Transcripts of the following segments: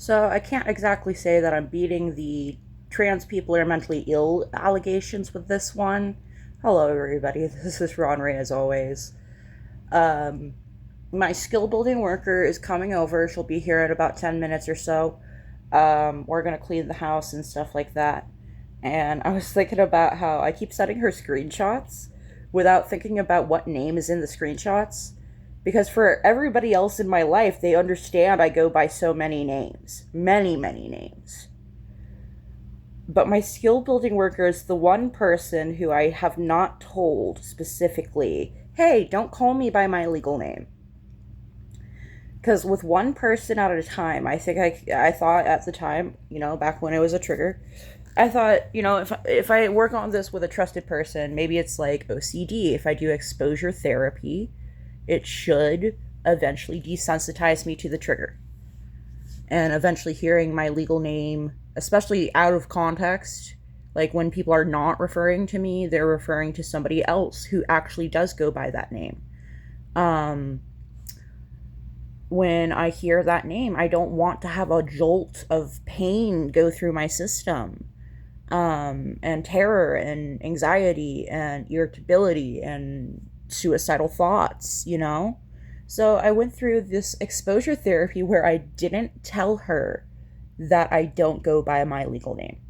So I can't exactly say that I'm beating the trans people are mentally ill allegations with this one. Hello, everybody. This is Ron Ray, as always. Um, my skill building worker is coming over. She'll be here in about 10 minutes or so. We're going to clean the house and stuff like that. And I was thinking about how I keep sending her screenshots without thinking about what name is in the screenshots. Because for everybody else in my life, they understand I go by so many names. Many, many names. But my skill building worker is the one person who I have not told specifically, hey, don't call me by my legal name. Because with one person at a time, I thought at the time, back when it was a trigger, I thought, if I work on this with a trusted person, maybe it's like OCD. If I do exposure therapy, it should eventually desensitize me to the trigger. And eventually hearing my legal name, especially out of context, like when people are not referring to me, they're referring to somebody else who actually does go by that name. When I hear that name, I don't want to have a jolt of pain go through my system. And terror and anxiety and irritability and suicidal thoughts, So I went through this exposure therapy where I didn't tell her that I don't go by my legal name.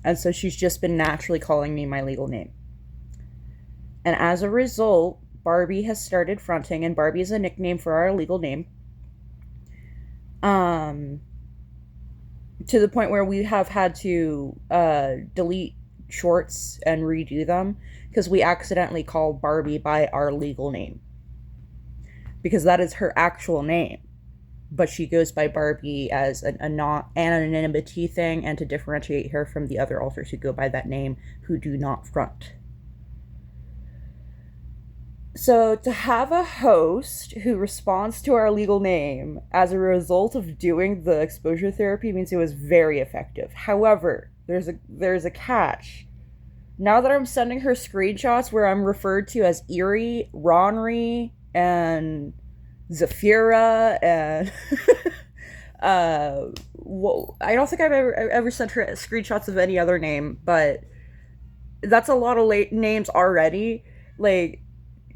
And so she's just been naturally calling me my legal name. And as a result, Barbie has started fronting, and Barbie is a nickname for our legal name. To the point where we have had to delete shorts and redo them because we accidentally called Barbie by our legal name. Because that is her actual name. But she goes by Barbie as a not anonymity thing and to differentiate her from the other alters who go by that name who do not front. So to have a host who responds to our legal name as a result of doing the exposure therapy means it was very effective. However, there's a catch. Now that I'm sending her screenshots where I'm referred to as Eerie, Ronry, and Zafira, and I don't think I've ever sent her screenshots of any other name, but that's a lot of names already. Like,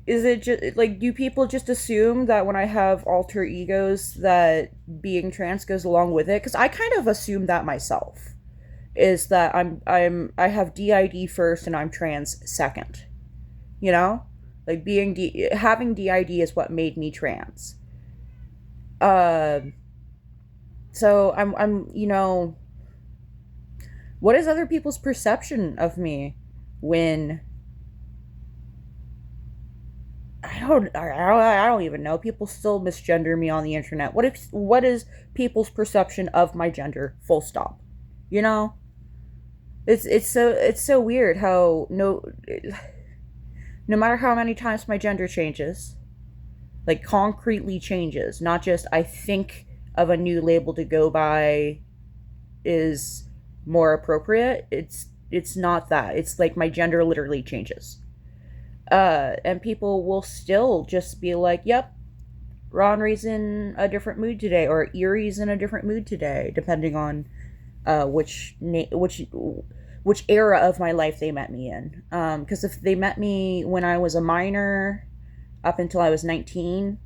is it just like, do people just assume that when I have alter egos that being trans goes along with it? Because I kind of assume that myself, is that I have DID first and I'm trans second, like having DID is what made me trans. So I'm what is other people's perception of me when I don't even know. People still misgender me on the internet. What is people's perception of my gender? Full stop. It's so weird how no matter how many times my gender changes, like concretely changes, not just I think of a new label to go by is more appropriate. It's not that. It's like my gender literally changes. And people will still just be like, yep, Ronry's in a different mood today, or Erie's in a different mood today, depending on which era of my life they met me in. Because if they met me when I was a minor, up until I was 19,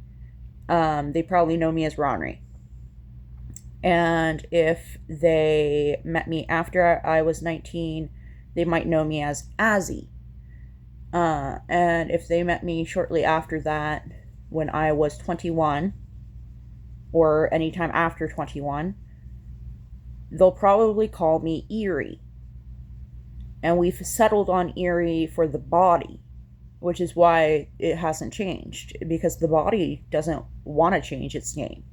they probably know me as Ronry. And if they met me after I was 19, they might know me as Azzy. And if they met me shortly after that, when I was 21, or anytime after 21, they'll probably call me Eerie. And we've settled on Eerie for the body, which is why it hasn't changed, because the body doesn't want to change its name.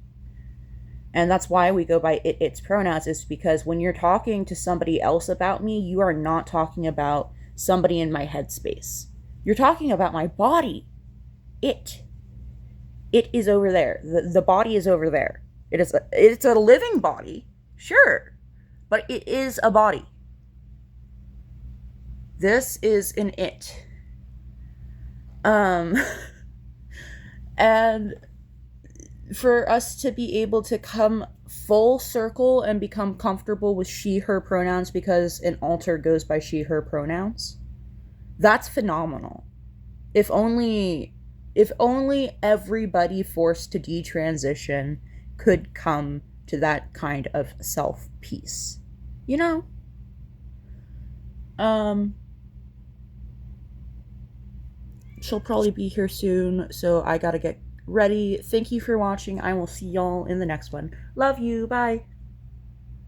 And that's why we go by its pronouns, is because when you're talking to somebody else about me, you are not talking about somebody in my headspace. You're talking about my body. It is over there. The body is over there. It's a living body, sure, but it is a body. This is an it. And for us to be able to come full circle and become comfortable with she, her pronouns because an alter goes by she, her pronouns. That's phenomenal. If only everybody forced to detransition could come to that kind of self peace. You know? Um she'll probably be here soon, so I gotta get ready. Thank you for watching. I will see y'all in the next one. Love you. Bye.